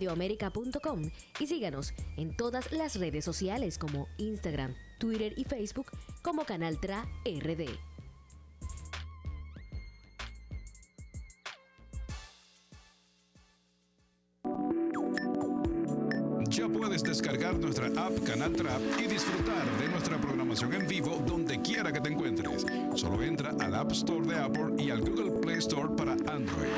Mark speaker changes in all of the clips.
Speaker 1: radioamerica.com y síganos en todas las redes sociales como Instagram, Twitter y Facebook como Canal TRA RD.
Speaker 2: Ya puedes descargar nuestra app Canal Trap y disfrutar de nuestra programación en vivo donde quiera que te encuentres. Solo entra al App Store de Apple y al Google Play Store para Android.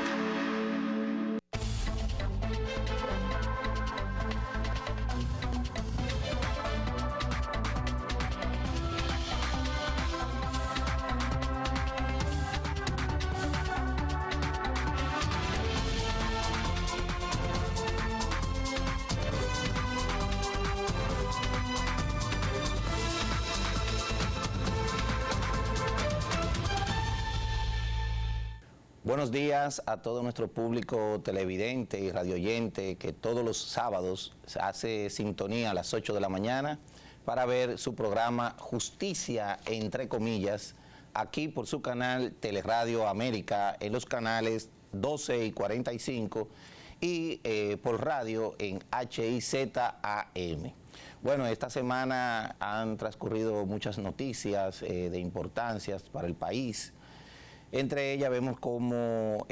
Speaker 3: Buenos días a todo nuestro público televidente y radioyente que todos los sábados hace sintonía a las 8 de la mañana para ver su programa Justicia entre comillas, aquí por su canal Teleradio América en los canales 12 y 45 y por radio en HIZAM. Bueno, esta semana han transcurrido muchas noticias de importancia para el país. Entre ellas vemos como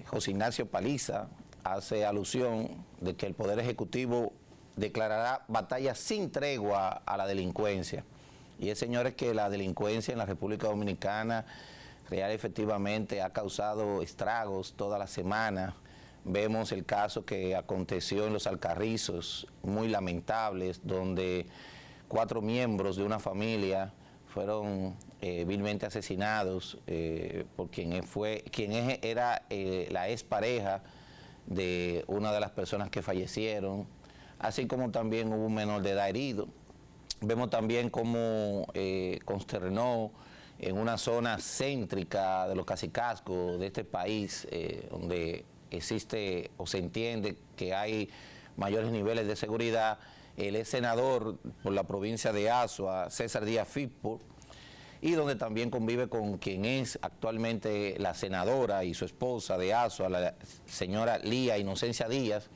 Speaker 3: José Ignacio Paliza hace alusión de que el Poder Ejecutivo declarará batalla sin tregua a la delincuencia. Y es, señores, que la delincuencia en la República Dominicana real efectivamente ha causado estragos toda la semana. Vemos el caso que aconteció en Los Alcarrizos, muy lamentables, donde 4 miembros de una familia fueron vilmente asesinados por quien era la expareja de una de las personas que fallecieron, así como también hubo un menor de edad herido. Vemos también cómo consternó en una zona céntrica de los cacicazgos de este país, donde existe o se entiende que hay mayores niveles de seguridad, el ex senador por la provincia de Azua, César Díaz Firpo, y donde también convive con quien es actualmente la senadora y su esposa de Azua, la señora Lía Inocencia Díaz,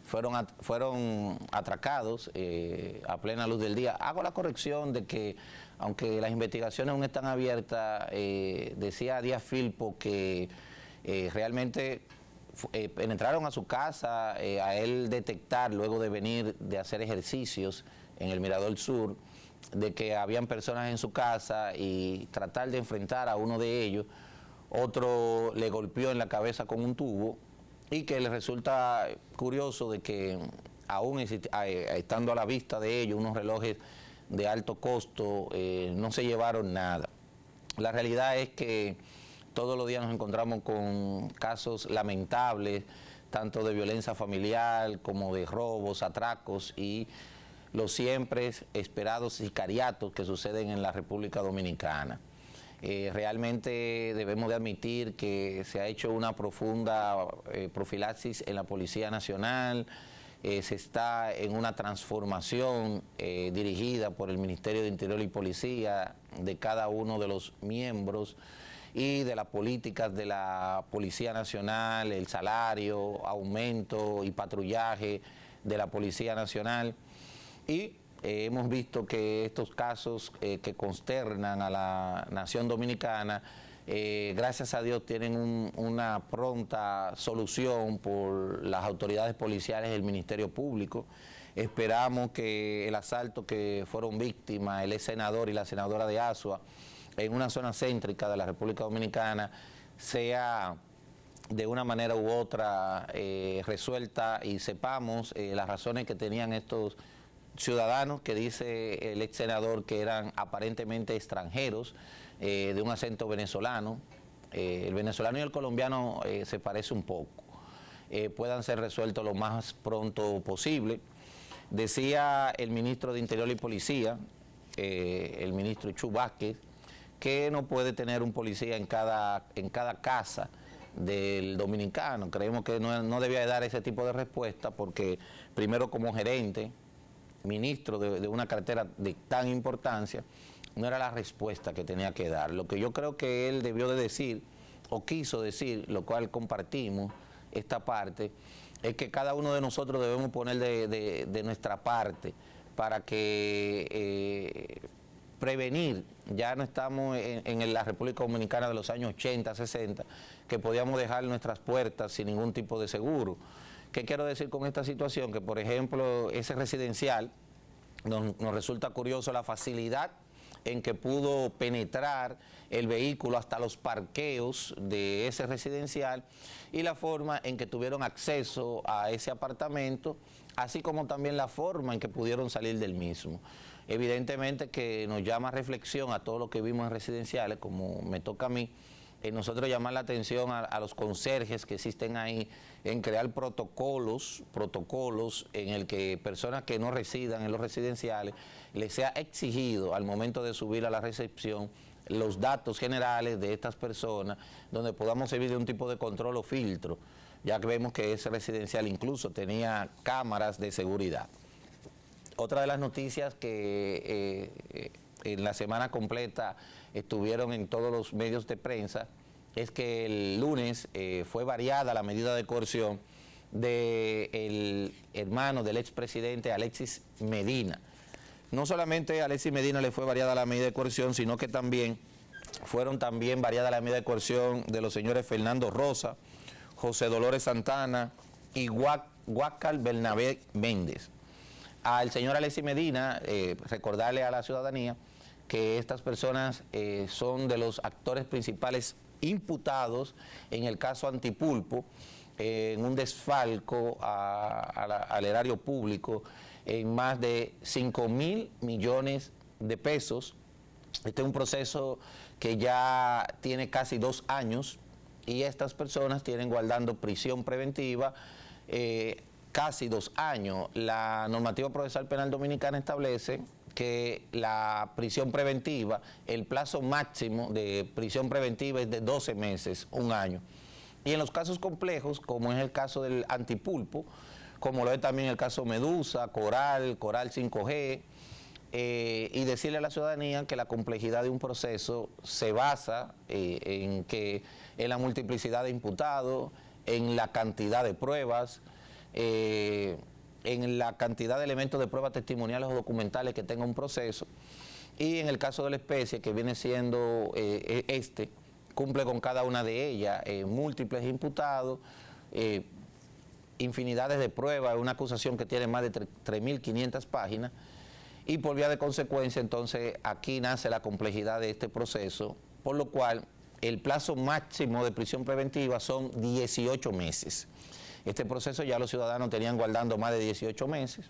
Speaker 3: fueron atracados a plena luz del día. Hago la corrección de que, aunque las investigaciones aún están abiertas, decía Díaz Firpo que realmente penetraron a su casa, a él detectar, luego de venir de hacer ejercicios en el Mirador Sur, de que habían personas en su casa y tratar de enfrentar a uno de ellos. Otro le golpeó en la cabeza con un tubo y que le resulta curioso de que aún estando a la vista de ellos unos relojes de alto costo, no se llevaron nada. La realidad es que todos los días nos encontramos con casos lamentables, tanto de violencia familiar como de robos, atracos y los siempre esperados sicariatos que suceden en la República Dominicana. Realmente debemos de admitir que se ha hecho una profunda profilaxis en la Policía Nacional, se está en una transformación dirigida por el Ministerio de Interior y Policía de cada uno de los miembros y de las políticas de la Policía Nacional, el salario, aumento y patrullaje de la Policía Nacional. Y hemos visto que estos casos que consternan a la nación dominicana, gracias a Dios tienen una pronta solución por las autoridades policiales del Ministerio Público. Esperamos que el asalto que fueron víctimas, el ex senador y la senadora de Azua, en una zona céntrica de la República Dominicana, sea de una manera u otra resuelta y sepamos las razones que tenían estos ciudadanos, que dice el ex senador que eran aparentemente extranjeros, de un acento venezolano. El venezolano y el colombiano se parece un poco. Puedan ser resueltos lo más pronto posible. Decía el ministro de Interior y Policía, el ministro Chu Vázquez, que no puede tener un policía en cada casa del dominicano. Creemos que no debía dar ese tipo de respuesta porque, primero, como gerente, ministro de una cartera de tan importancia, no era la respuesta que tenía que dar. Lo que yo creo que él debió de decir, o quiso decir, lo cual compartimos esta parte, es que cada uno de nosotros debemos poner de nuestra parte para que prevenir. Ya no estamos en la República Dominicana de los años 80, 60, que podíamos dejar nuestras puertas sin ningún tipo de seguro. ¿Qué quiero decir con esta situación? Que, por ejemplo, ese residencial, nos resulta curioso la facilidad en que pudo penetrar el vehículo hasta los parqueos de ese residencial y la forma en que tuvieron acceso a ese apartamento, así como también la forma en que pudieron salir del mismo. Evidentemente que nos llama a reflexión a todo lo que vimos en residenciales, como me toca a mí, nosotros llamar la atención a los conserjes que existen ahí en crear protocolos en el que personas que no residan en los residenciales les sea exigido al momento de subir a la recepción los datos generales de estas personas, donde podamos servir de un tipo de control o filtro, ya que vemos que ese residencial incluso tenía cámaras de seguridad. Otra de las noticias que en la semana completa estuvieron en todos los medios de prensa es que el lunes fue variada la medida de coerción del hermano del expresidente Alexis Medina. No solamente a Alexis Medina le fue variada la medida de coerción, sino que también fueron variada la medida de coerción de los señores Fernando Rosa, José Dolores Santana y Huáscar Bernabé Méndez. Al señor Alexis Medina, recordarle a la ciudadanía que estas personas son de los actores principales imputados en el caso Antipulpo, en un desfalco al erario público en más de 5.000 millones de pesos. Este es un proceso que ya tiene casi 2 años y estas personas tienen guardando prisión preventiva casi 2 años. La normativa procesal penal dominicana establece que la prisión preventiva, el plazo máximo de prisión preventiva es de 12 meses, 1 año. Y en los casos complejos, como es el caso del Antipulpo, como lo es también el caso Medusa, Coral 5G, y decirle a la ciudadanía que la complejidad de un proceso se basa en la multiplicidad de imputados, en la cantidad de pruebas, en la cantidad de elementos de pruebas testimoniales o documentales que tenga un proceso, y en el caso de la especie, que viene siendo cumple con cada una de ellas, múltiples imputados, infinidades de pruebas, una acusación que tiene más de 3.500 páginas, y por vía de consecuencia, entonces, aquí nace la complejidad de este proceso, por lo cual el plazo máximo de prisión preventiva son 18 meses. Este proceso ya los ciudadanos tenían guardando más de 18 meses.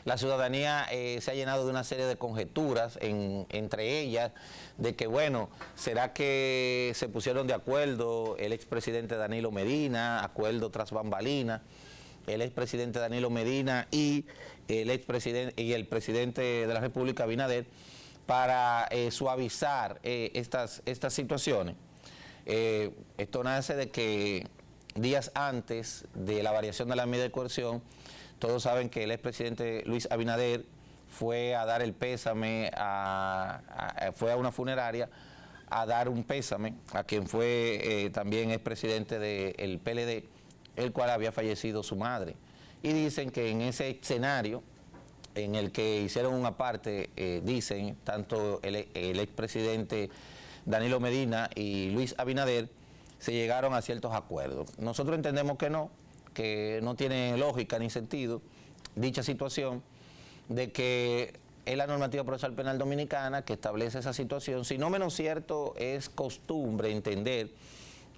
Speaker 3: La ciudadanía se ha llenado de una serie de conjeturas, entre ellas, de que, bueno, ¿será que se pusieron de acuerdo el expresidente Danilo Medina, acuerdo tras bambalina, el expresidente Danilo Medina y el presidente de la República, Abinader, para suavizar estas situaciones? Esto nace de que días antes de la variación de la medida de coerción, todos saben que el expresidente Luis Abinader fue a dar el pésame, fue a una funeraria a dar un pésame a quien fue también expresidente del PLD, el cual había fallecido su madre. Y dicen que en ese escenario en el que hicieron una parte, dicen, tanto el expresidente Danilo Medina y Luis Abinader, se llegaron a ciertos acuerdos. Nosotros entendemos que no tiene lógica ni sentido dicha situación, de que es la normativa procesal penal dominicana que establece esa situación. Si no menos cierto, es costumbre entender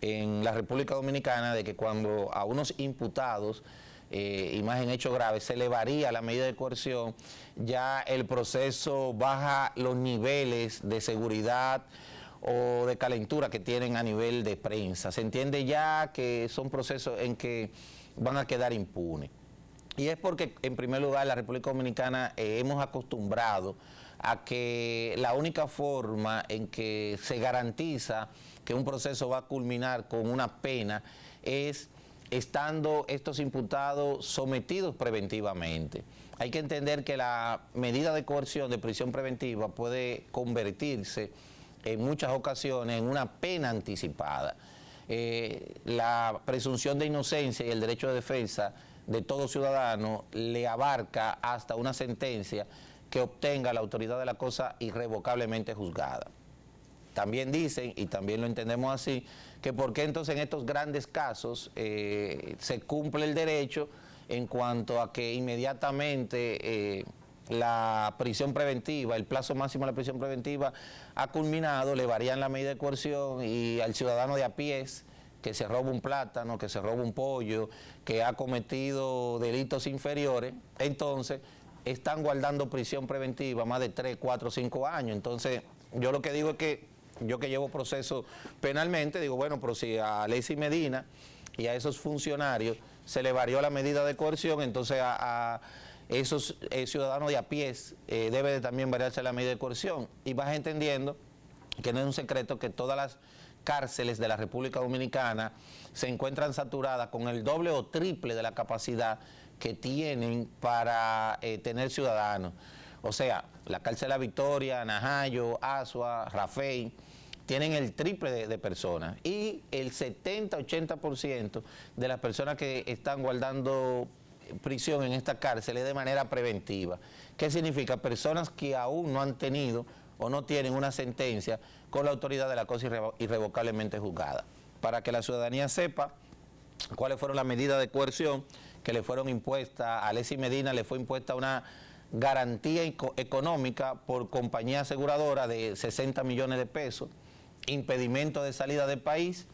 Speaker 3: en la República Dominicana de que cuando a unos imputados, y más en hechos graves, se le varía la medida de coerción, ya el proceso baja los niveles de seguridad o de calentura que tienen a nivel de prensa. Se entiende ya que son procesos en que van a quedar impunes. Y es porque, en primer lugar, la República Dominicana hemos acostumbrado a que la única forma en que se garantiza que un proceso va a culminar con una pena es estando estos imputados sometidos preventivamente. Hay que entender que la medida de coerción de prisión preventiva puede convertirse en muchas ocasiones en una pena anticipada. la presunción de inocencia y el derecho de defensa de todo ciudadano le abarca hasta una sentencia que obtenga la autoridad de la cosa irrevocablemente juzgada. También dicen, y también lo entendemos así, que por qué entonces en estos grandes casos se cumple el derecho en cuanto a que inmediatamente la prisión preventiva, el plazo máximo de la prisión preventiva ha culminado, le varían la medida de coerción y al ciudadano de a pies que se roba un plátano, que se roba un pollo, que ha cometido delitos inferiores, entonces están guardando prisión preventiva más de 3, 4, 5 años. Entonces yo lo que digo es que yo que llevo proceso penalmente, digo, bueno, pero si a Alexis Medina y a esos funcionarios se le varió la medida de coerción, entonces a esos ciudadanos de a pies debe de también variarse la medida de coerción. Y vas entendiendo que no es un secreto que todas las cárceles de la República Dominicana se encuentran saturadas con el doble o triple de la capacidad que tienen para tener ciudadanos. O sea, la cárcel La Victoria, Najayo, Asua, Rafey, tienen el triple de personas y el 70-80% de las personas que están guardando prisión en esta cárcel es de manera preventiva. ¿Qué significa? Personas que aún no han tenido o no tienen una sentencia con la autoridad de la cosa irrevocablemente juzgada. Para que la ciudadanía sepa cuáles fueron las medidas de coerción que le fueron impuestas, a Alexis Medina le fue impuesta una garantía económica por compañía aseguradora de 60 millones de pesos, impedimento de salida del país,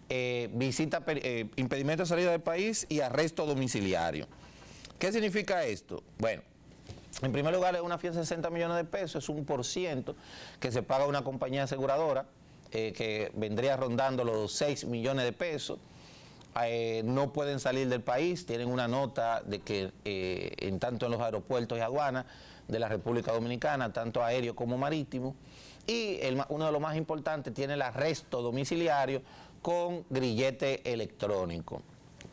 Speaker 3: impedimento de salida del país y arresto domiciliario. ¿Qué significa esto? Bueno, en primer lugar es una fianza de 60 millones de pesos, es un % que se paga a una compañía aseguradora que vendría rondando los 6 millones de pesos. No pueden salir del país, tienen una nota de que en tanto en los aeropuertos y aduanas de la República Dominicana, tanto aéreo como marítimo, y uno de los más importantes tiene el arresto domiciliario con grillete electrónico.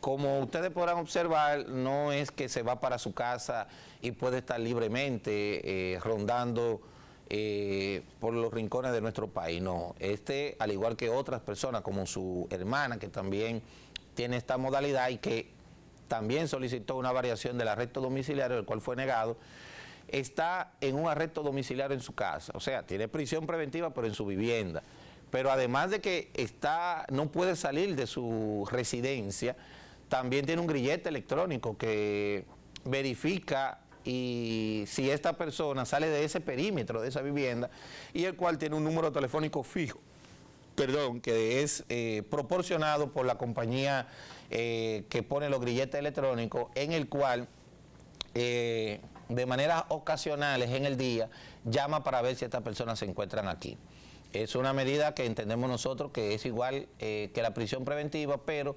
Speaker 3: Como ustedes podrán observar, no es que se va para su casa y puede estar libremente rondando por los rincones de nuestro país, no. Al igual que otras personas como su hermana, que también tiene esta modalidad y que también solicitó una variación del arresto domiciliario, el cual fue negado, está en un arresto domiciliario en su casa, o sea, tiene prisión preventiva pero en su vivienda, pero además de que no puede salir de su residencia, también tiene un grillete electrónico que verifica y si esta persona sale de ese perímetro, de esa vivienda, y el cual tiene un número telefónico fijo, que es proporcionado por la compañía que pone los grilletes electrónicos, en el cual de manera ocasionales en el día llama para ver si estas personas se encuentran aquí. Es una medida que entendemos nosotros que es igual que la prisión preventiva, pero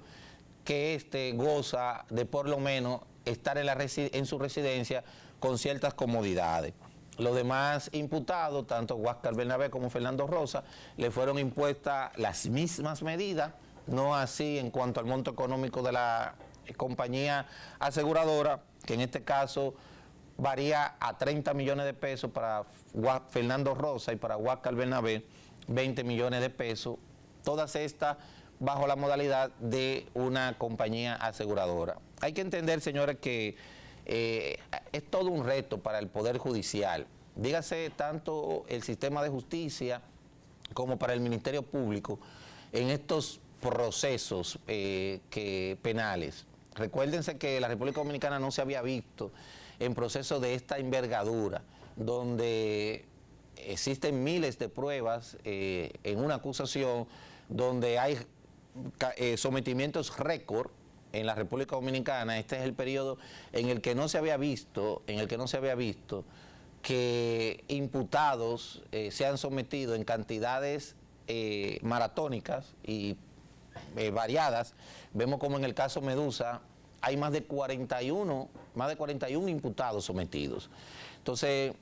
Speaker 3: que goza de por lo menos estar en su residencia con ciertas comodidades. Los demás imputados, tanto Huáscar Bernabé como Fernando Rosa, le fueron impuestas las mismas medidas, no así en cuanto al monto económico de la compañía aseguradora, que en este caso varía a 30 millones de pesos para Fernando Rosa y para Huáscar Bernabé 20 millones de pesos, todas estas bajo la modalidad de una compañía aseguradora. Hay que entender, señores, que es todo un reto para el Poder Judicial, dígase tanto el sistema de justicia como para el Ministerio Público en estos procesos penales. Recuérdense que la República Dominicana no se había visto en procesos de esta envergadura, donde existen miles de pruebas en una acusación, donde hay sometimientos récord en la República Dominicana. Este es el periodo en el que no se había visto, que imputados sean sometidos en cantidades maratónicas y variadas. Vemos como en el caso Medusa hay más de 41 imputados sometidos. Entonces,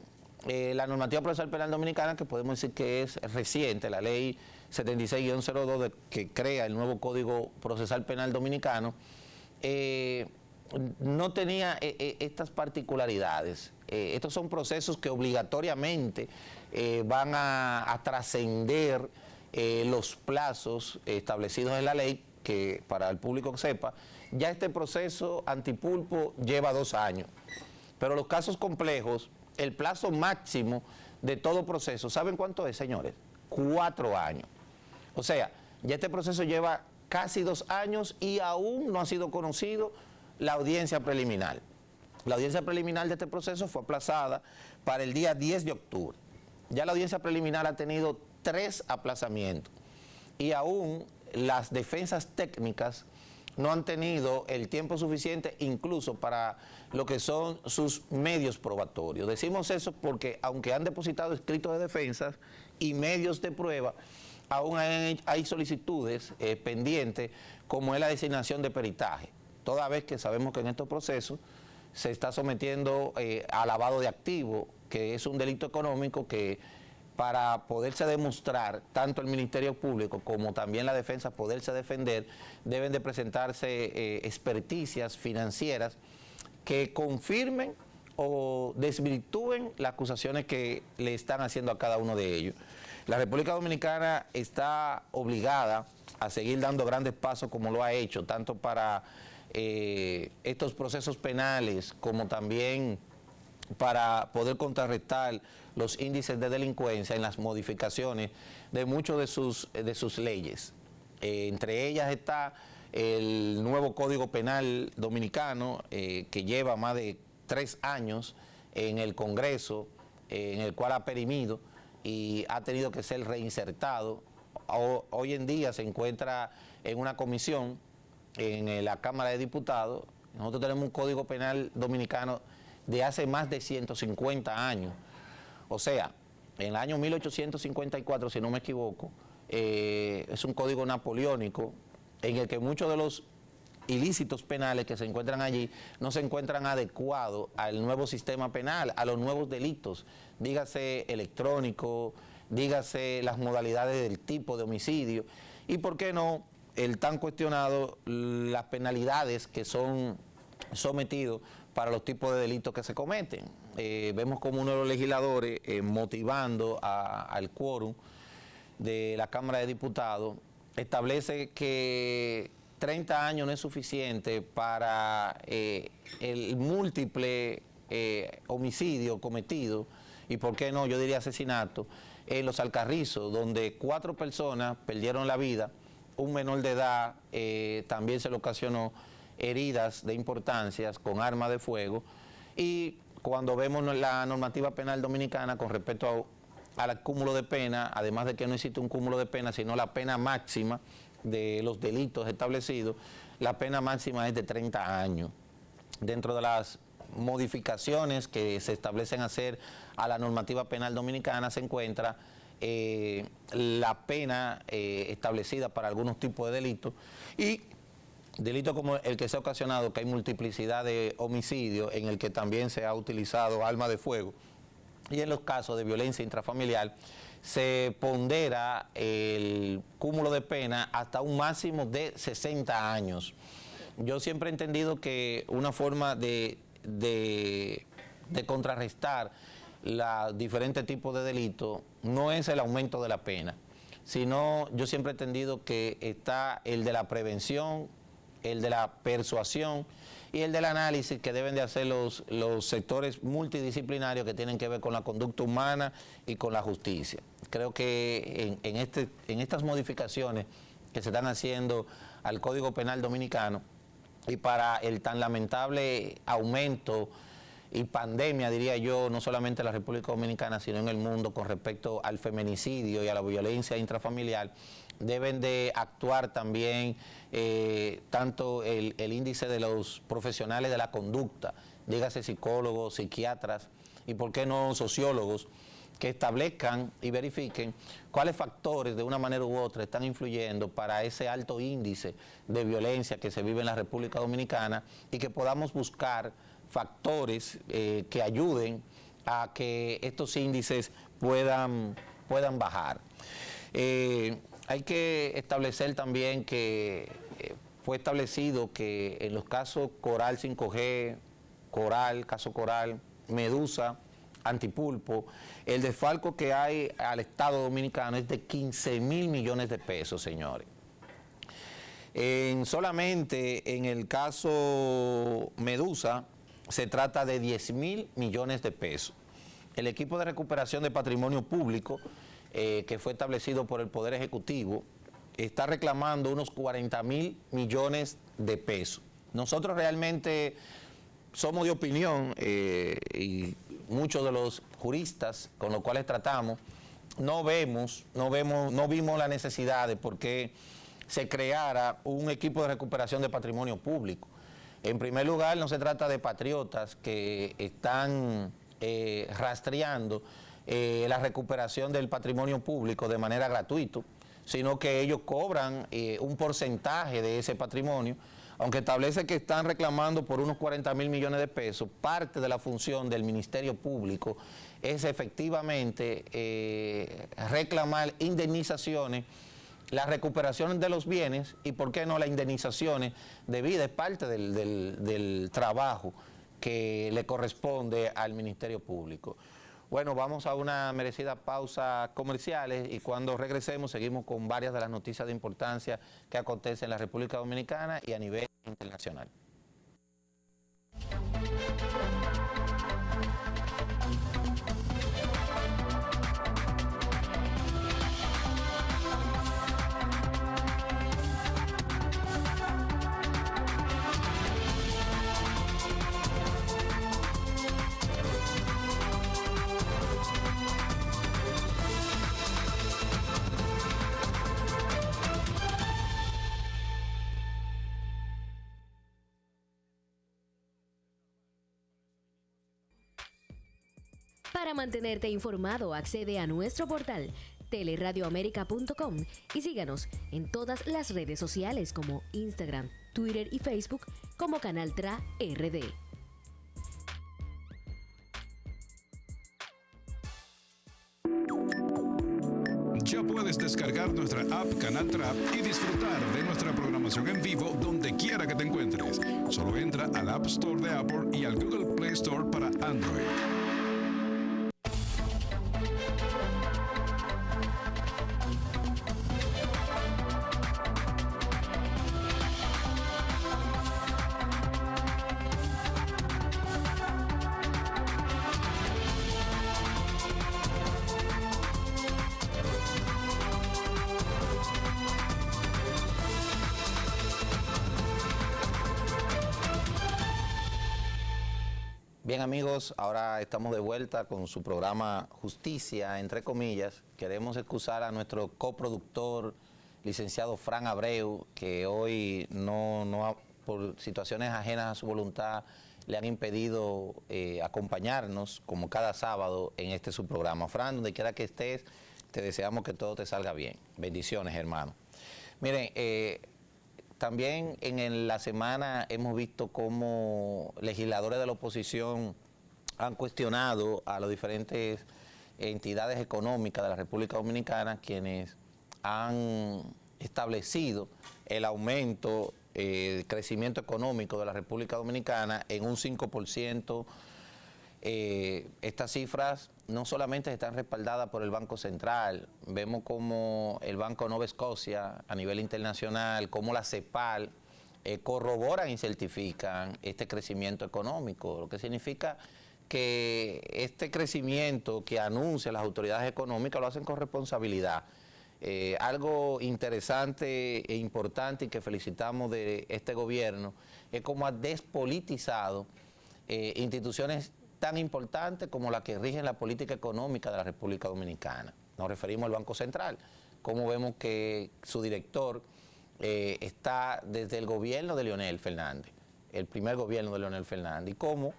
Speaker 3: la normativa procesal penal dominicana, que podemos decir que es reciente, la ley 76-02 que crea el nuevo Código Procesal Penal Dominicano, no tenía estas particularidades. Estos son procesos que obligatoriamente van a trascender los plazos establecidos en la ley, que para el público que sepa, ya este proceso antipulpo lleva 2 años. Pero los casos complejos, el plazo máximo de todo proceso, ¿saben cuánto es, señores? 4 años. O sea, ya este proceso lleva casi 2 años y aún no ha sido conocido la audiencia preliminar. La audiencia preliminar de este proceso fue aplazada para el día 10 de octubre. Ya la audiencia preliminar ha tenido 3 aplazamientos y aún las defensas técnicas no han tenido el tiempo suficiente incluso para lo que son sus medios probatorios. Decimos eso porque aunque han depositado escritos de defensas y medios de prueba, aún hay solicitudes pendientes, como es la designación de peritaje, toda vez que sabemos que en estos procesos se está sometiendo a lavado de activos, que es un delito económico que para poderse demostrar, tanto el Ministerio Público como también la defensa poderse defender, deben de presentarse experticias financieras que confirmen o desvirtúen las acusaciones que le están haciendo a cada uno de ellos. La República Dominicana está obligada a seguir dando grandes pasos como lo ha hecho, tanto para estos procesos penales como también para poder contrarrestar los índices de delincuencia en las modificaciones de muchas de sus leyes. Entre ellas está el nuevo Código Penal Dominicano, que lleva más de 3 años en el Congreso, en el cual ha perimido y ha tenido que ser reinsertado. Hoy en día se encuentra en una comisión en la Cámara de Diputados. Nosotros tenemos un Código Penal Dominicano de hace más de 150 años. O sea, en el año 1854, si no me equivoco, es un código napoleónico en el que muchos de los ilícitos penales que se encuentran allí no se encuentran adecuados al nuevo sistema penal, a los nuevos delitos, dígase electrónico, dígase las modalidades del tipo de homicidio y, ¿por qué no?, el tan cuestionado, las penalidades que son sometidos para los tipos de delitos que se cometen. Vemos como uno de los legisladores, motivando al quórum de la Cámara de Diputados, establece que 30 años no es suficiente para el múltiple homicidio cometido, y por qué no, yo diría asesinato, en los Alcarrizos, donde 4 personas perdieron la vida, un menor de edad también se le ocasionó heridas de importancias con armas de fuego. Y cuando vemos la normativa penal dominicana con respecto al cúmulo de pena, además de que no existe un cúmulo de pena, sino la pena máxima de los delitos establecidos, la pena máxima es de 30 años. Dentro de las modificaciones que se establecen hacer a la normativa penal dominicana se encuentra la pena establecida para algunos tipos de delitos y delitos como el que se ha ocasionado, que hay multiplicidad de homicidios en el que también se ha utilizado arma de fuego, y en los casos de violencia intrafamiliar se pondera el cúmulo de pena hasta un máximo de 60 años. Yo siempre he entendido que una forma de contrarrestar los diferentes tipos de delitos no es el aumento de la pena, sino yo siempre he entendido que está el de la prevención, el de la persuasión y el del análisis que deben de hacer los sectores multidisciplinarios que tienen que ver con la conducta humana y con la justicia. Creo que en estas modificaciones que se están haciendo al Código Penal Dominicano y para el tan lamentable aumento y pandemia, diría yo, no solamente en la República Dominicana, sino en el mundo con respecto al feminicidio y a la violencia intrafamiliar, deben de actuar también tanto el índice de los profesionales de la conducta, dígase psicólogos, psiquiatras y por qué no sociólogos, que establezcan y verifiquen cuáles factores de una manera u otra están influyendo para ese alto índice de violencia que se vive en la República Dominicana y que podamos buscar factores que ayuden a que estos índices puedan bajar. Hay que establecer también que fue establecido que en los casos Coral 5G, Coral, caso Coral, Medusa, antipulpo, el desfalco que hay al Estado Dominicano es de 15.000 millones de pesos, señores. Solamente en el caso Medusa se trata de 10.000 millones de pesos. El equipo de recuperación de patrimonio público, que fue establecido por el Poder Ejecutivo, está reclamando unos 40.000 millones de pesos. Nosotros realmente somos de opinión, y muchos de los juristas con los cuales tratamos, no vimos la necesidad de por qué se creara un equipo de recuperación de patrimonio público. En primer lugar, no se trata de patriotas que están rastreando la recuperación del patrimonio público de manera gratuita, sino que ellos cobran un porcentaje de ese patrimonio, aunque establece que están reclamando por unos 40.000 millones de pesos. Parte de la función del Ministerio Público es efectivamente reclamar indemnizaciones, la recuperación de los bienes y, ¿por qué no?, las indemnizaciones de vida. Es parte del trabajo que le corresponde al Ministerio Público. Bueno, vamos a una merecida pausa comerciales y cuando regresemos seguimos con varias de las noticias de importancia que acontecen en la República Dominicana y a nivel internacional.
Speaker 1: Para mantenerte informado, accede a nuestro portal teleradioamerica.com y síganos en todas las redes sociales como Instagram, Twitter y Facebook como Canal TRA RD.
Speaker 2: Ya puedes descargar nuestra app Canal TRA y disfrutar de nuestra programación en vivo donde quiera que te encuentres. Solo entra al App Store de Apple y al Google Play Store para Android.
Speaker 3: Bien, amigos, ahora estamos de vuelta con su programa Justicia, entre comillas. Queremos excusar a nuestro coproductor, licenciado Fran Abreu, que hoy por situaciones ajenas a su voluntad, le han impedido acompañarnos, como cada sábado, en su programa. Fran, donde quiera que estés, te deseamos que todo te salga bien. Bendiciones, hermano. Miren, también en la semana hemos visto cómo legisladores de la oposición han cuestionado a las diferentes entidades económicas de la República Dominicana, quienes han establecido el aumento, el crecimiento económico de la República Dominicana en un 5%. Estas cifras no solamente están respaldadas por el Banco Central, vemos como el Banco Nova Scotia a nivel internacional, como la CEPAL corroboran y certifican este crecimiento económico, lo que significa que este crecimiento que anuncian las autoridades económicas lo hacen con responsabilidad. Algo interesante e importante y que felicitamos de este gobierno es cómo ha despolitizado instituciones tan importantes como la que rigen la política económica de la República Dominicana. Nos referimos al Banco Central, como vemos que su director está desde el gobierno de Leonel Fernández, el primer gobierno de Leonel Fernández, y cómo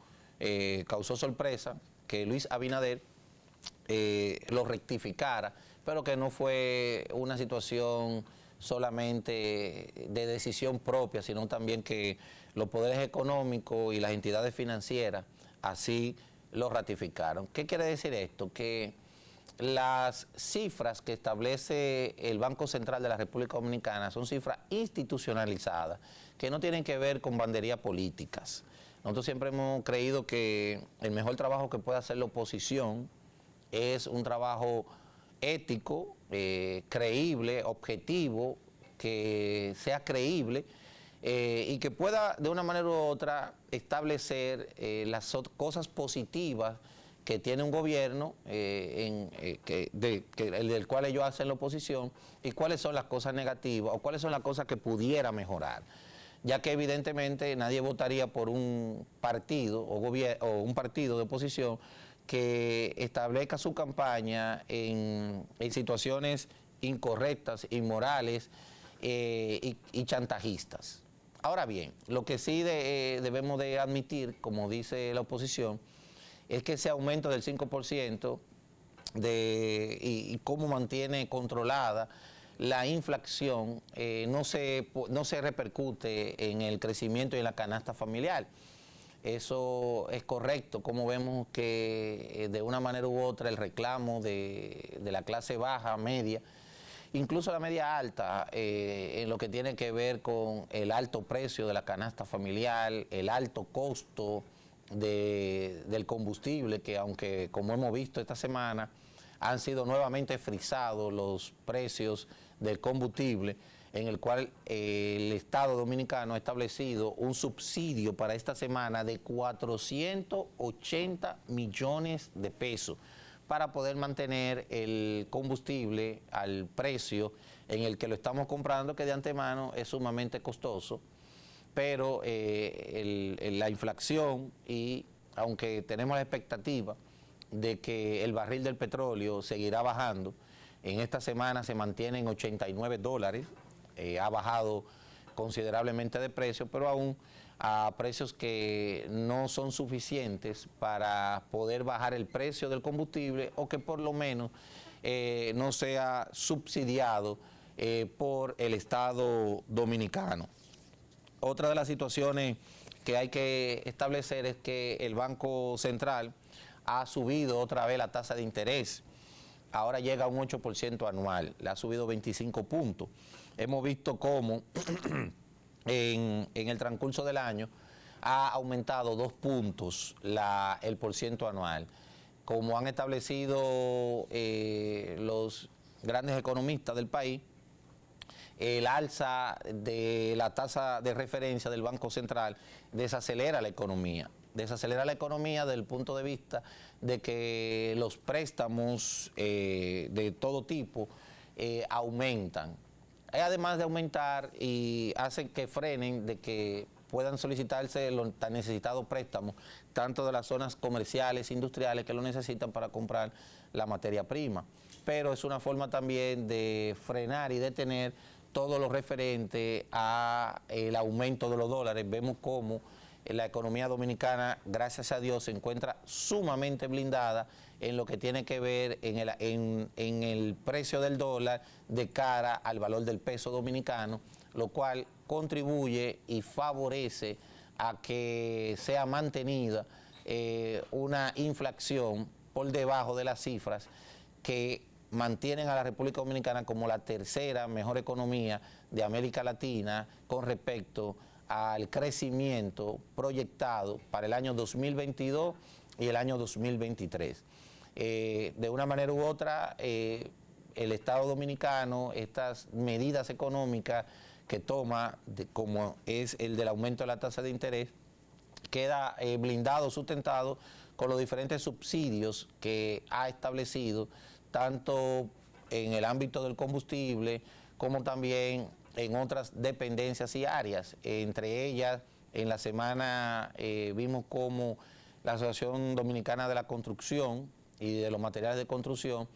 Speaker 3: causó sorpresa que Luis Abinader lo rectificara, pero que no fue una situación solamente de decisión propia, sino también que los poderes económicos y las entidades financieras así lo ratificaron. ¿Qué quiere decir esto? Que las cifras que establece el Banco Central de la República Dominicana son cifras institucionalizadas, que no tienen que ver con banderías políticas. Nosotros siempre hemos creído que el mejor trabajo que puede hacer la oposición es un trabajo ético, creíble, objetivo, que sea creíble y que pueda de una manera u otra establecer las cosas positivas que tiene un gobierno del cual ellos hacen la oposición, y cuáles son las cosas negativas o cuáles son las cosas que pudiera mejorar, ya que evidentemente nadie votaría por un partido o un partido de oposición que establezca su campaña en situaciones incorrectas, inmorales y chantajistas. Ahora bien, lo que sí debemos de admitir, como dice la oposición, es que ese aumento del 5% y cómo mantiene controlada la inflación no se repercute en el crecimiento y en la canasta familiar. Eso es correcto, como vemos que de una manera u otra el reclamo de la clase baja, media, incluso la media alta, en lo que tiene que ver con el alto precio de la canasta familiar, el alto costo del combustible, que aunque como hemos visto esta semana han sido nuevamente frisados los precios del combustible, en el cual el Estado Dominicano ha establecido un subsidio para esta semana de 480 millones de pesos para poder mantener el combustible al precio en el que lo estamos comprando, que de antemano es sumamente costoso, pero la inflación, y aunque tenemos la expectativa de que el barril del petróleo seguirá bajando, en esta semana se mantiene en $89, ha bajado considerablemente de precio, pero aún a precios que no son suficientes para poder bajar el precio del combustible, o que por lo menos no sea subsidiado por el Estado Dominicano. Otra de las situaciones que hay que establecer es que el Banco Central ha subido otra vez la tasa de interés. Ahora llega a un 8% anual, le ha subido 25 puntos. Hemos visto cómo en el transcurso del año ha aumentado 2 puntos el porciento anual. Como han establecido los grandes economistas del país, el alza de la tasa de referencia del Banco Central desacelera la economía. Desacelera la economía desde el punto de vista de que los préstamos de todo tipo aumentan. Además de aumentar, y hacen que frenen de que puedan solicitarse los tan necesitados préstamos, tanto de las zonas comerciales, industriales, que lo necesitan para comprar la materia prima. Pero es una forma también de frenar y detener todo lo referente al aumento de los dólares. Vemos cómo la economía dominicana, gracias a Dios, se encuentra sumamente blindada en lo que tiene que ver en el precio del dólar de cara al valor del peso dominicano, lo cual contribuye y favorece a que sea mantenida una inflación por debajo de las cifras que mantienen a la República Dominicana como la tercera mejor economía de América Latina con respecto al crecimiento proyectado para el año 2022 y el año 2023. De una manera u otra, el Estado Dominicano, estas medidas económicas que toma, como es el del aumento de la tasa de interés, queda blindado, sustentado con los diferentes subsidios que ha establecido, tanto en el ámbito del combustible como también en otras dependencias y áreas. Entre ellas, en la semana vimos cómo la Asociación Dominicana de la Construcción y de los Materiales de Construcción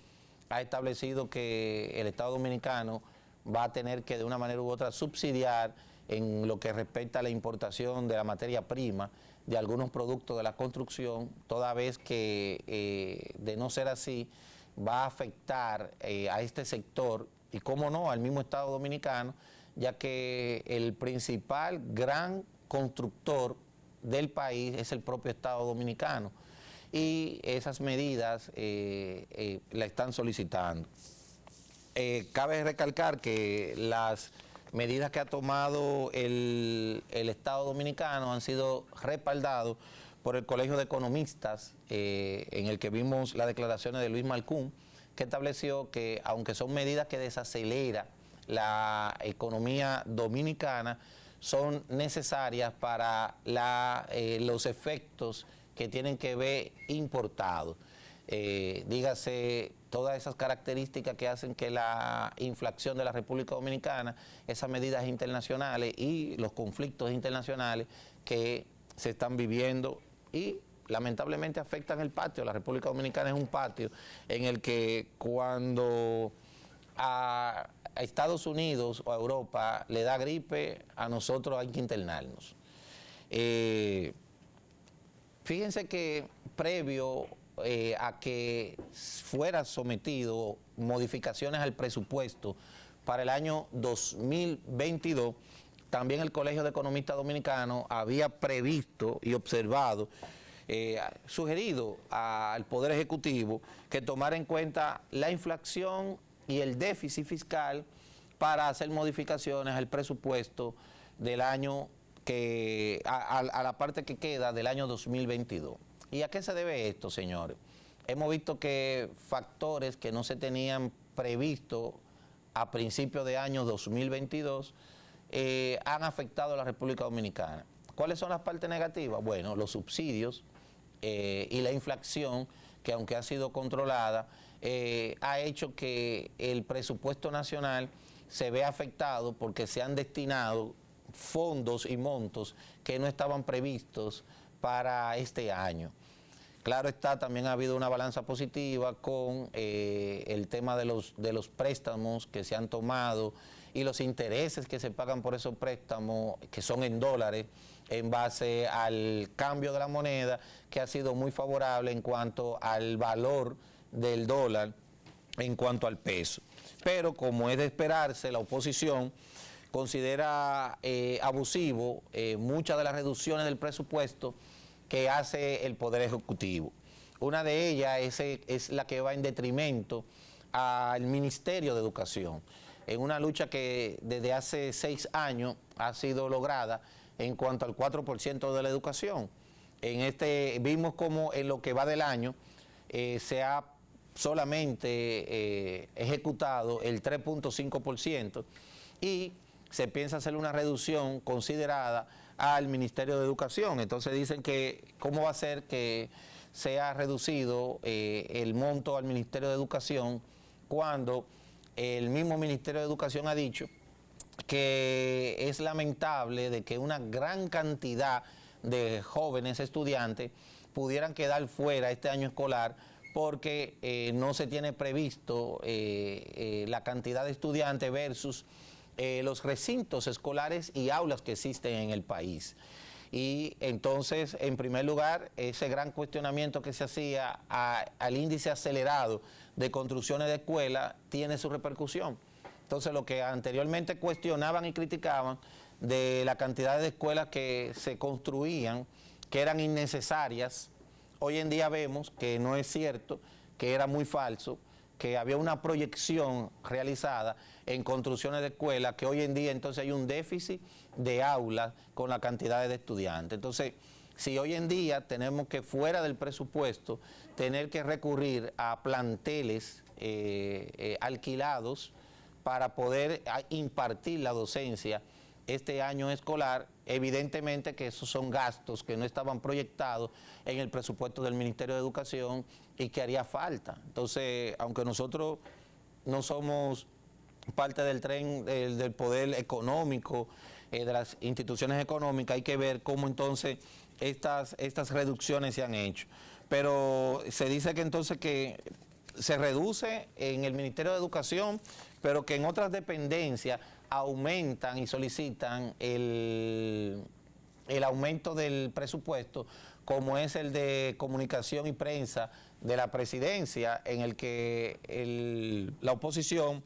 Speaker 3: ha establecido que el Estado Dominicano va a tener que de una manera u otra subsidiar en lo que respecta a la importación de la materia prima de algunos productos de la construcción, toda vez que de no ser así va a afectar a este sector y, cómo no, al mismo Estado Dominicano, ya que el principal gran constructor del país es el propio Estado Dominicano, y esas medidas la están solicitando. Cabe recalcar que las medidas que ha tomado el Estado Dominicano han sido respaldados por el Colegio de Economistas, en el que vimos las declaraciones de Luis Malcún, que estableció que aunque son medidas que desaceleran la economía dominicana, son necesarias para los efectos que tienen que ver importados. Dígase, todas esas características que hacen que la inflación de la República Dominicana, esas medidas internacionales y los conflictos internacionales que se están viviendo y lamentablemente afectan el patio. La República Dominicana es un patio en el que cuando a Estados Unidos o a Europa le da gripe, a nosotros hay que internarnos. Fíjense que previo a que fuera sometido modificaciones al presupuesto para el año 2022, también el Colegio de Economistas Dominicanos había previsto y observado, sugerido al Poder Ejecutivo que tomara en cuenta la inflación y el déficit fiscal para hacer modificaciones al presupuesto del año a la parte que queda del año 2022. ¿Y a qué se debe esto, señores? Hemos visto que factores que no se tenían previsto a principios de año 2022 han afectado a la República Dominicana. ¿Cuáles son las partes negativas? Bueno, los subsidios y la inflación, que aunque ha sido controlada, ha hecho que el presupuesto nacional se vea afectado porque se han destinado fondos y montos que no estaban previstos para este año. Claro está, también ha habido una balanza positiva con el tema de los préstamos que se han tomado y los intereses que se pagan por esos préstamos, que son en dólares, en base al cambio de la moneda, que ha sido muy favorable en cuanto al valor del dólar, en cuanto al peso. Pero como es de esperarse, la oposición considera abusivo muchas de las reducciones del presupuesto que hace el Poder Ejecutivo. Una de ellas es la que va en detrimento al Ministerio de Educación, en una lucha que desde hace 6 años ha sido lograda en cuanto al 4% de la educación. Vimos como en lo que va del año se ha solamente ejecutado el 3.5% y se piensa hacer una reducción considerada al Ministerio de Educación. Entonces dicen que cómo va a ser que sea reducido el monto al Ministerio de Educación cuando el mismo Ministerio de Educación ha dicho que es lamentable de que una gran cantidad de jóvenes estudiantes pudieran quedar fuera este año escolar porque no se tiene previsto la cantidad de estudiantes versus los recintos escolares y aulas que existen en el país. Y entonces, en primer lugar, ese gran cuestionamiento que se hacía al índice acelerado de construcciones de escuelas tiene su repercusión. Entonces, lo que anteriormente cuestionaban y criticaban de la cantidad de escuelas que se construían, que eran innecesarias, hoy en día vemos que no es cierto, que era muy falso, que había una proyección realizada en construcciones de escuelas, que hoy en día entonces hay un déficit de aulas con la cantidad de estudiantes. Entonces, si hoy en día tenemos que fuera del presupuesto, tener que recurrir a planteles alquilados para poder impartir la docencia este año escolar, evidentemente que esos son gastos que no estaban proyectados en el presupuesto del Ministerio de Educación y que haría falta. Entonces, aunque nosotros no somos parte del tren del poder económico, de las instituciones económicas, hay que ver cómo entonces estas reducciones se han hecho. Pero se dice que entonces que se reduce en el Ministerio de Educación, pero que en otras dependencias aumentan y solicitan el aumento del presupuesto, como es el de comunicación y prensa de la presidencia, en el que la oposición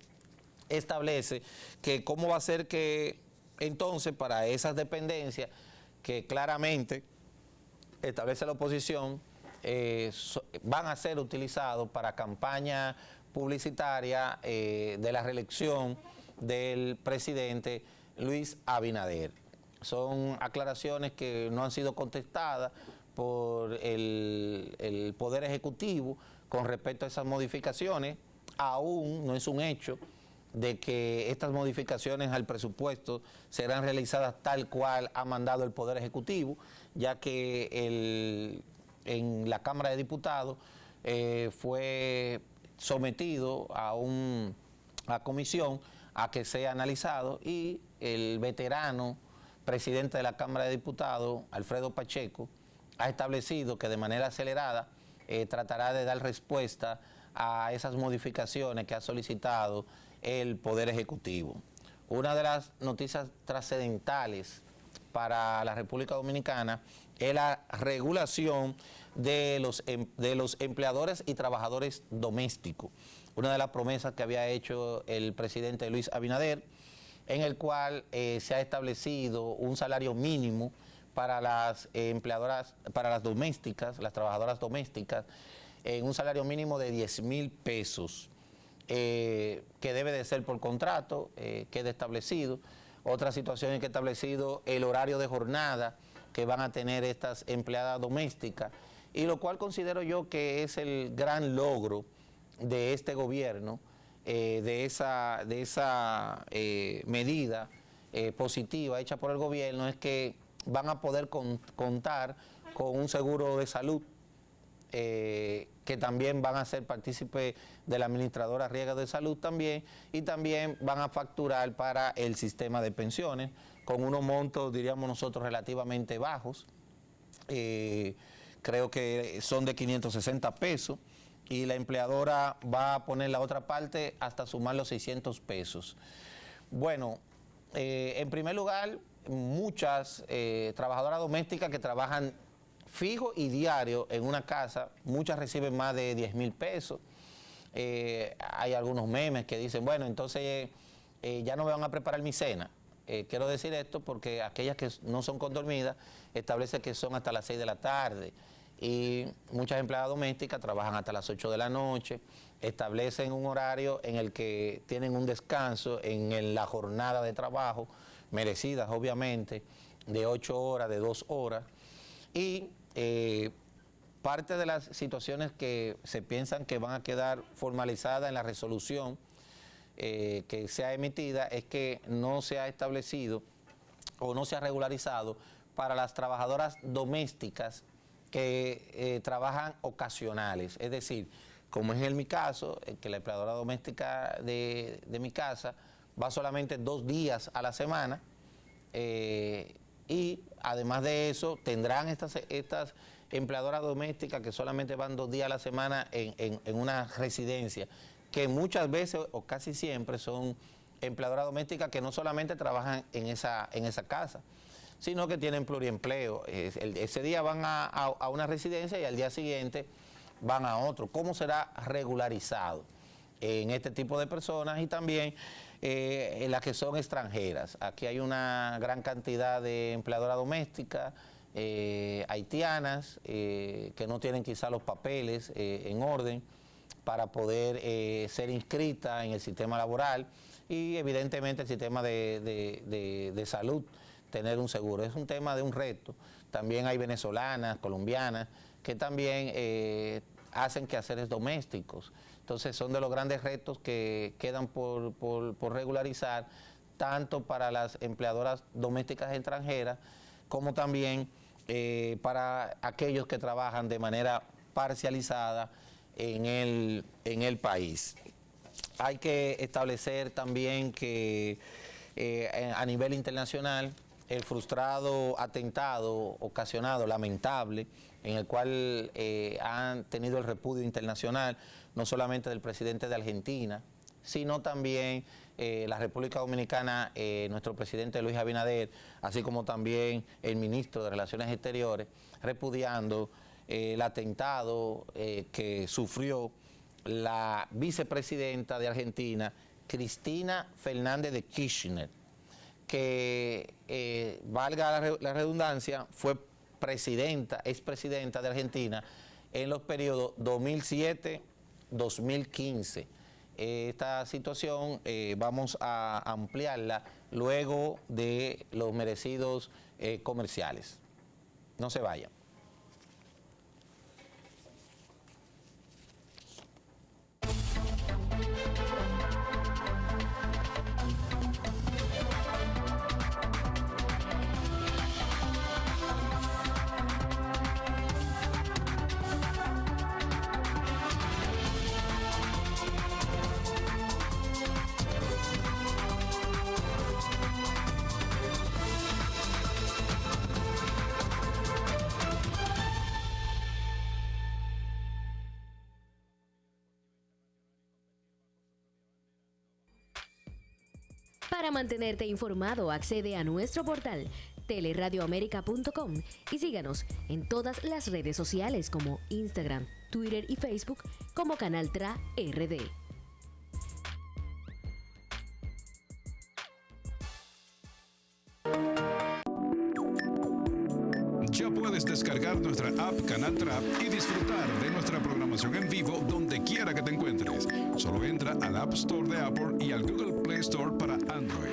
Speaker 3: establece que cómo va a ser que entonces para esas dependencias que claramente establece la oposición van a ser utilizados para campaña publicitaria de la reelección del presidente Luis Abinader. Son aclaraciones que no han sido contestadas por el Poder Ejecutivo con respecto a esas modificaciones. Aún no es un hecho de que estas modificaciones al presupuesto serán realizadas tal cual ha mandado el Poder Ejecutivo, ya que en la Cámara de Diputados fue sometido a comisión a que sea analizado, y el veterano presidente de la Cámara de Diputados, Alfredo Pacheco, ha establecido que de manera acelerada tratará de dar respuesta a esas modificaciones que ha solicitado el Poder Ejecutivo. Una de las noticias trascendentales para la República Dominicana es la regulación de los empleadores y trabajadores domésticos. Una de las promesas que había hecho el presidente Luis Abinader, en el cual se ha establecido un salario mínimo para las empleadoras, para las domésticas, las trabajadoras domésticas, en un salario mínimo de 10,000 pesos, que debe de ser por contrato, queda establecido. Otra situación es que ha establecido el horario de jornada que van a tener estas empleadas domésticas, y lo cual considero yo que es el gran logro de este gobierno, de esa medida positiva hecha por el gobierno, es que van a poder contar con un seguro de salud, que también van a ser partícipes de la administradora Riega de Salud también, y también van a facturar para el sistema de pensiones con unos montos, diríamos nosotros, relativamente bajos. Creo que son de 560 pesos, y la empleadora va a poner la otra parte hasta sumar los 600 pesos. Bueno, en primer lugar, muchas trabajadoras domésticas que trabajan fijo y diario en una casa, muchas reciben más de 10,000 pesos. Hay algunos memes que dicen, bueno, entonces ya no me van a preparar mi cena. Quiero decir esto porque aquellas que no son condormidas establece que son hasta las 6 de la tarde, y muchas empleadas domésticas trabajan hasta las 8 de la noche, establecen un horario en el que tienen un descanso en la jornada de trabajo, merecidas obviamente, de 8 horas, de 2 horas, y parte de las situaciones que se piensan que van a quedar formalizadas en la resolución que se ha emitida es que no se ha establecido o no se ha regularizado para las trabajadoras domésticas que trabajan ocasionales. Es decir, como es en mi caso, que la empleadora doméstica de mi casa va solamente 2 días a la semana, y además de eso tendrán estas empleadoras domésticas que solamente van 2 días a la semana en una residencia, que muchas veces o casi siempre son empleadoras domésticas que no solamente trabajan en esa casa, sino que tienen pluriempleo. Ese día van a una residencia y al día siguiente van a otro. ¿Cómo será regularizado en este tipo de personas? Y también en las que son extranjeras. Aquí hay una gran cantidad de empleadoras domésticas haitianas que no tienen quizá los papeles en orden para poder ser inscritas en el sistema laboral, y evidentemente el sistema de salud, tener un seguro. Es un tema de un reto. También hay venezolanas, colombianas, que también hacen quehaceres domésticos. Entonces son de los grandes retos que quedan por regularizar, tanto para las empleadoras domésticas extranjeras, como también para aquellos que trabajan de manera parcializada en el país. Hay que establecer también que a nivel internacional, el frustrado atentado ocasionado, lamentable, en el cual han tenido el repudio internacional, no solamente del presidente de Argentina, sino también la República Dominicana, nuestro presidente Luis Abinader, así como también el ministro de Relaciones Exteriores, repudiando el atentado que sufrió la vicepresidenta de Argentina, Cristina Fernández de Kirchner, que, valga la redundancia, fue expresidenta de Argentina en los periodos 2007-2015, esta situación vamos a ampliarla luego de los merecidos comerciales. No se vayan.
Speaker 1: Para mantenerte informado, accede a nuestro portal teleradioamerica.com y síganos en todas las redes sociales como Instagram, Twitter y Facebook como Canal TRA RD.
Speaker 2: Ya puedes descargar nuestra app Canal TRA y disfrutar de nuestra programación en vivo donde quiera que te encuentres. Solo entra al App Store de Apple y al Google Play Store para Android.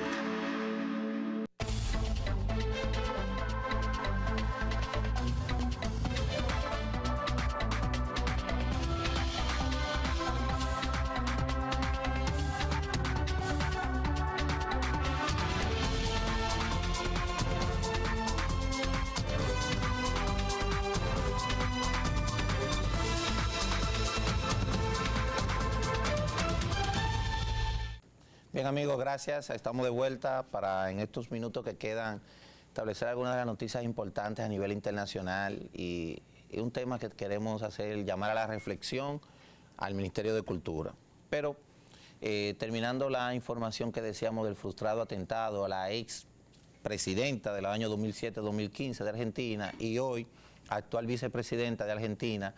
Speaker 3: Bien amigos, gracias. Estamos de vuelta para en estos minutos que quedan establecer algunas de las noticias importantes a nivel internacional y un tema que queremos hacer, llamar a la reflexión al Ministerio de Cultura. Pero terminando la información que decíamos del frustrado atentado a la ex presidenta del año 2007-2015 de Argentina y hoy actual vicepresidenta de Argentina,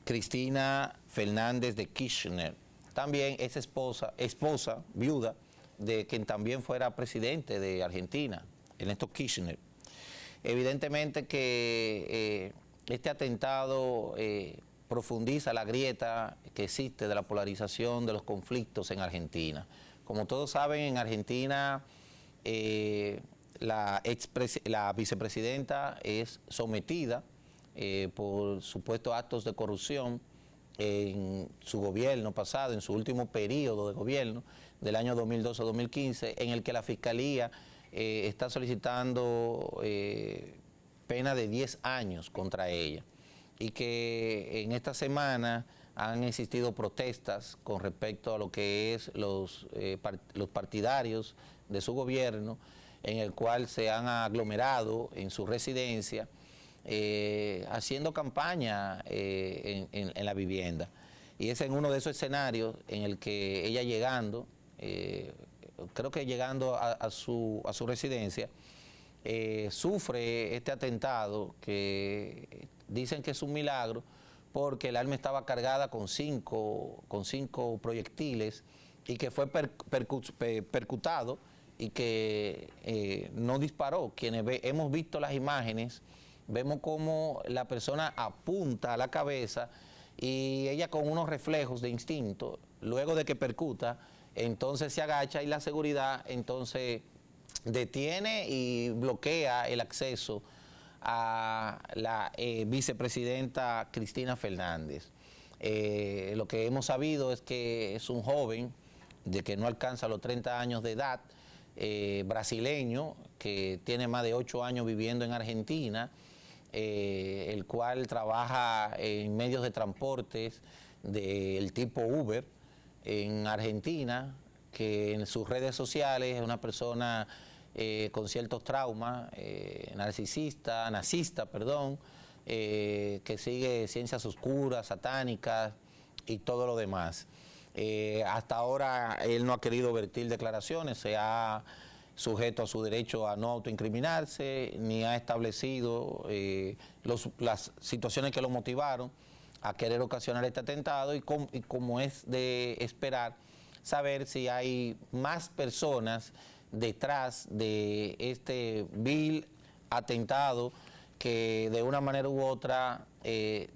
Speaker 3: Cristina Fernández de Kirchner. También es esposa, viuda, de quien también fuera presidente de Argentina, Ernesto Kirchner. Evidentemente que este atentado profundiza la grieta que existe de la polarización de los conflictos en Argentina. Como todos saben, en Argentina la vicepresidenta es sometida por supuestos actos de corrupción en su gobierno pasado, en su último periodo de gobierno del año 2012-2015, en el que la Fiscalía está solicitando pena de 10 años contra ella y que en esta semana han existido protestas con respecto a lo que es los partidarios de su gobierno, en el cual se han aglomerado en su residencia haciendo campaña en la vivienda. Y es en uno de esos escenarios en el que ella llegando, creo que llegando a su residencia, sufre este atentado que dicen que es un milagro porque el arma estaba cargada con cinco proyectiles y que fue percutado y que no disparó. Quienes hemos visto las imágenes, vemos cómo la persona apunta a la cabeza y ella con unos reflejos de instinto, luego de que percuta, entonces se agacha y la seguridad entonces detiene y bloquea el acceso a la vicepresidenta Cristina Fernández. Lo que hemos sabido es que es un joven de que no alcanza los 30 años de edad, brasileño, que tiene más de 8 años viviendo en Argentina, el cual trabaja en medios de transportes del tipo Uber en Argentina, que en sus redes sociales es una persona con ciertos traumas, nazista, que sigue ciencias oscuras, satánicas y todo lo demás. Hasta ahora él no ha querido vertir declaraciones, se ha sujeto a su derecho a no autoincriminarse, ni ha establecido las situaciones que lo motivaron a querer ocasionar este atentado y como es de esperar, saber si hay más personas detrás de este vil atentado que de una manera u otra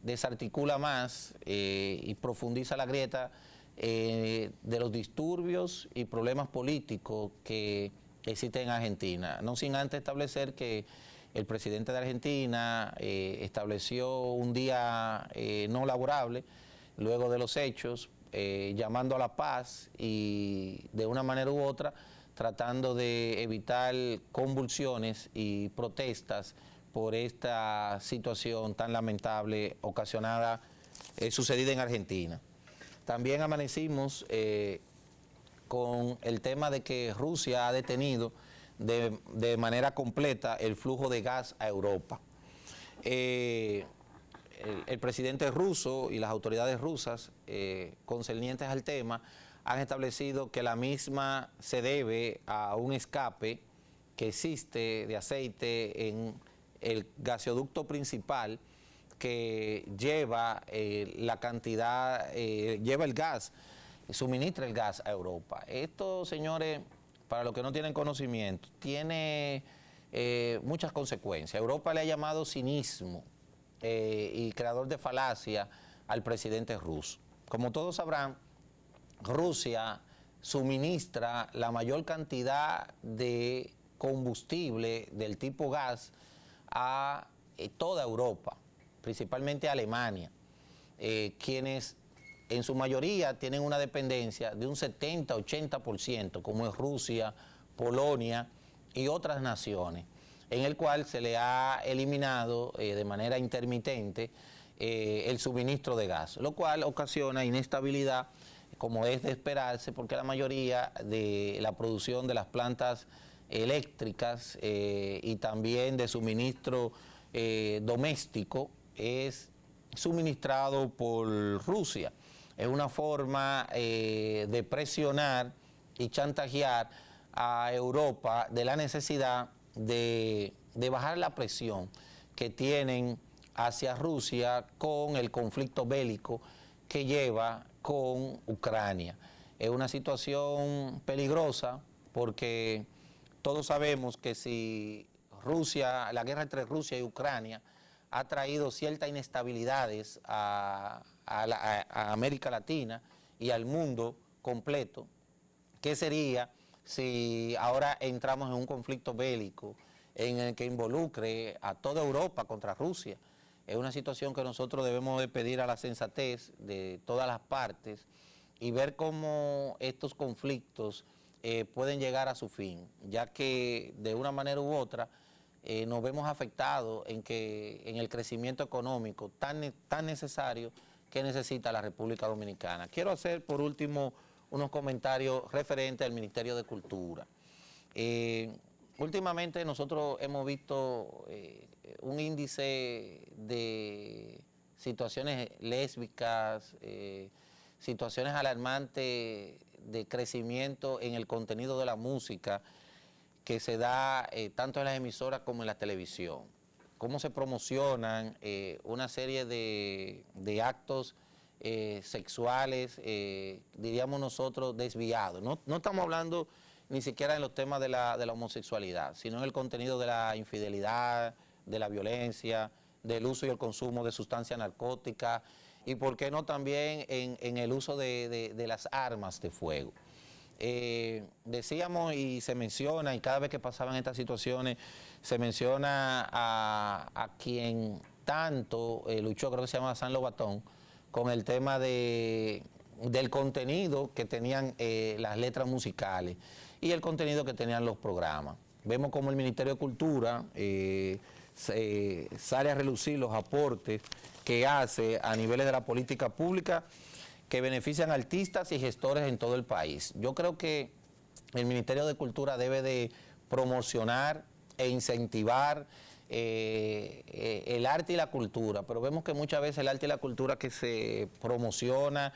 Speaker 3: desarticula más y profundiza la grieta de los disturbios y problemas políticos que existen en Argentina. No sin antes establecer que el presidente de Argentina estableció un día no laborable luego de los hechos, llamando a la paz y de una manera u otra tratando de evitar convulsiones y protestas por esta situación tan lamentable ocasionada, sucedida en Argentina. También amanecimos con el tema de que Rusia ha detenido de manera completa el flujo de gas a Europa. El presidente ruso y las autoridades rusas concernientes al tema han establecido que la misma se debe a un escape que existe de aceite en el gasoducto principal que lleva la cantidad, lleva el gas, suministra el gas a Europa. Esto, señores, para los que no tienen conocimiento, tiene muchas consecuencias. Europa le ha llamado cinismo y creador de falacia al presidente ruso. Como todos sabrán, Rusia suministra la mayor cantidad de combustible del tipo gas a toda Europa, principalmente a Alemania, quienes en su mayoría tienen una dependencia de un 70-80%, como es Rusia, Polonia y otras naciones, en el cual se le ha eliminado de manera intermitente el suministro de gas, lo cual ocasiona inestabilidad, como es de esperarse, porque la mayoría de la producción de las plantas eléctricas y también de suministro doméstico es suministrado por Rusia. Es una forma de presionar y chantajear a Europa de la necesidad de bajar la presión que tienen hacia Rusia con el conflicto bélico que lleva con Ucrania. Es una situación peligrosa porque todos sabemos que si Rusia, la guerra entre Rusia y Ucrania ha traído ciertas inestabilidades a América Latina y al mundo completo, ¿qué sería si ahora entramos en un conflicto bélico en el que involucre a toda Europa contra Rusia? Es una situación que nosotros debemos de pedir a la sensatez de todas las partes y ver cómo estos conflictos pueden llegar a su fin, ya que de una manera u otra nos vemos afectados en el crecimiento económico tan necesario que necesita la República Dominicana. Quiero hacer por último unos comentarios referentes al Ministerio de Cultura. Últimamente nosotros hemos visto un índice de situaciones lésbicas, situaciones alarmantes de crecimiento en el contenido de la música que se da tanto en las emisoras como en la televisión. Cómo se promocionan una serie de actos sexuales, diríamos nosotros, desviados. No estamos hablando ni siquiera en los temas de la homosexualidad, sino en el contenido de la infidelidad, de la violencia, del uso y el consumo de sustancias narcóticas y, por qué no, también en el uso de las armas de fuego. Decíamos y se menciona, y cada vez que pasaban estas situaciones, se menciona a quien tanto luchó, creo que se llama San Lobatón, con el tema del contenido que tenían las letras musicales y el contenido que tenían los programas. Vemos como el Ministerio de Cultura sale a relucir los aportes que hace a niveles de la política pública que benefician a artistas y gestores en todo el país. Yo creo que el Ministerio de Cultura debe de promocionar e incentivar el arte y la cultura, pero vemos que muchas veces el arte y la cultura que se promociona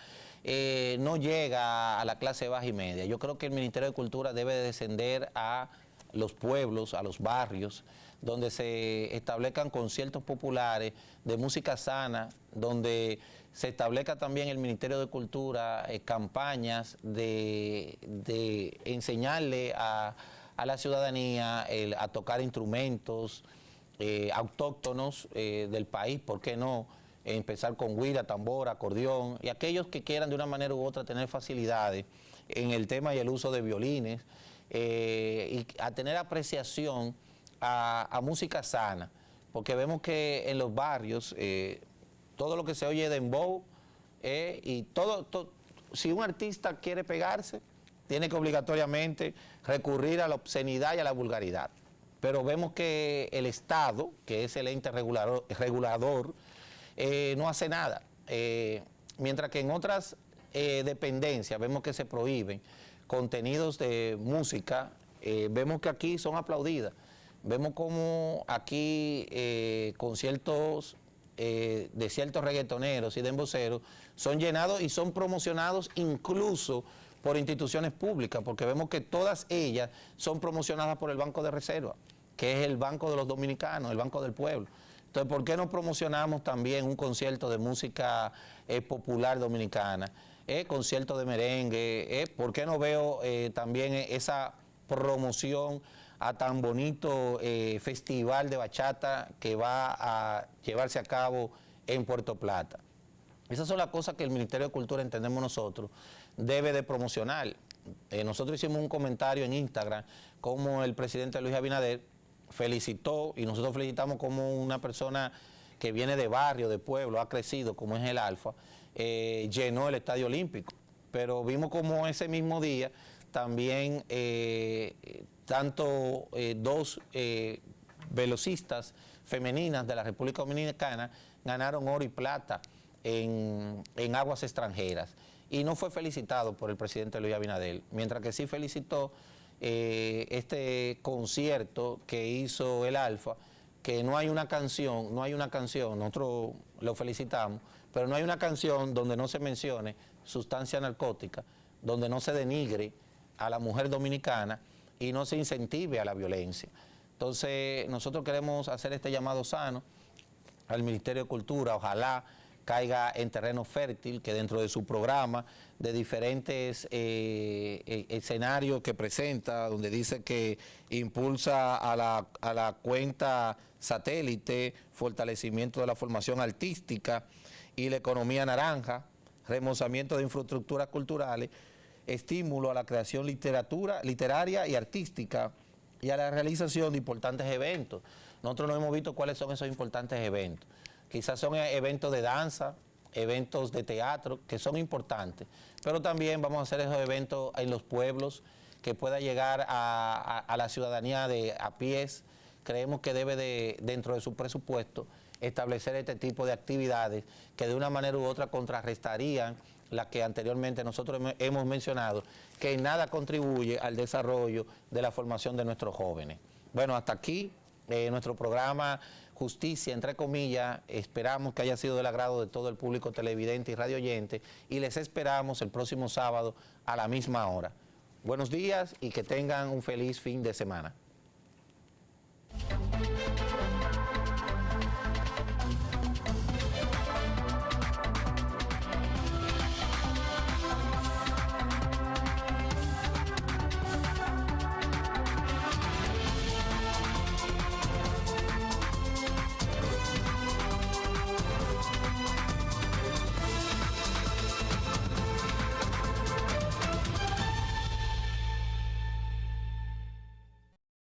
Speaker 3: no llega a la clase baja y media. Yo creo que el Ministerio de Cultura debe de descender a los pueblos, a los barrios, donde se establezcan conciertos populares de música sana, donde se establezca también el Ministerio de Cultura campañas de enseñarle a la ciudadanía a tocar instrumentos autóctonos del país, ¿por qué no? empezar con güira, tambor, acordeón, y aquellos que quieran de una manera u otra tener facilidades en el tema y el uso de violines, y a tener apreciación a música sana, porque vemos que en los barrios todo lo que se oye de dembow, y si un artista quiere pegarse, tiene que obligatoriamente recurrir a la obscenidad y a la vulgaridad. Pero vemos que el Estado, que es el ente regulador, no hace nada. Mientras que en otras dependencias vemos que se prohíben contenidos de música, vemos que aquí son aplaudidas. Vemos como aquí conciertos de ciertos reggaetoneros y demboceros son llenados y son promocionados incluso por instituciones públicas, porque vemos que todas ellas son promocionadas por el Banco de Reserva, que es el Banco de los Dominicanos, el Banco del Pueblo. Entonces, ¿por qué no promocionamos también un concierto de música popular dominicana, concierto de merengue? ¿Por qué no veo también esa promoción a tan bonito festival de bachata que va a llevarse a cabo en Puerto Plata? Esas son las cosas que el Ministerio de Cultura, entendemos nosotros, debe de promocionar. Nosotros hicimos un comentario en Instagram como el presidente Luis Abinader felicitó, y nosotros felicitamos como una persona que viene de barrio, de pueblo, ha crecido, como es el Alfa, llenó el Estadio Olímpico. Pero vimos como ese mismo día también dos velocistas femeninas de la República Dominicana ganaron oro y plata en aguas extranjeras. Y no fue felicitado por el presidente Luis Abinader, mientras que sí felicitó este concierto que hizo el Alfa, que no hay una canción, nosotros lo felicitamos, pero no hay una canción donde no se mencione sustancia narcótica, donde no se denigre a la mujer dominicana y no se incentive a la violencia. Entonces, nosotros queremos hacer este llamado sano al Ministerio de Cultura, ojalá caiga en terreno fértil, que dentro de su programa de diferentes escenarios que presenta, donde dice que impulsa a la cuenta satélite, fortalecimiento de la formación artística y la economía naranja, remozamiento de infraestructuras culturales, estímulo a la creación literaria y artística y a la realización de importantes eventos. Nosotros no hemos visto cuáles son esos importantes eventos. Quizás son eventos de danza, eventos de teatro, que son importantes, pero también vamos a hacer esos eventos en los pueblos, que pueda llegar a la ciudadanía a pies. Creemos que debe dentro de su presupuesto, establecer este tipo de actividades que de una manera u otra contrarrestarían las que anteriormente nosotros hemos mencionado, que en nada contribuye al desarrollo de la formación de nuestros jóvenes. Bueno, hasta aquí nuestro programa Justicia, entre comillas. Esperamos que haya sido del agrado de todo el público televidente y radio oyente, y les esperamos el próximo sábado a la misma hora. Buenos días y que tengan un feliz fin de semana.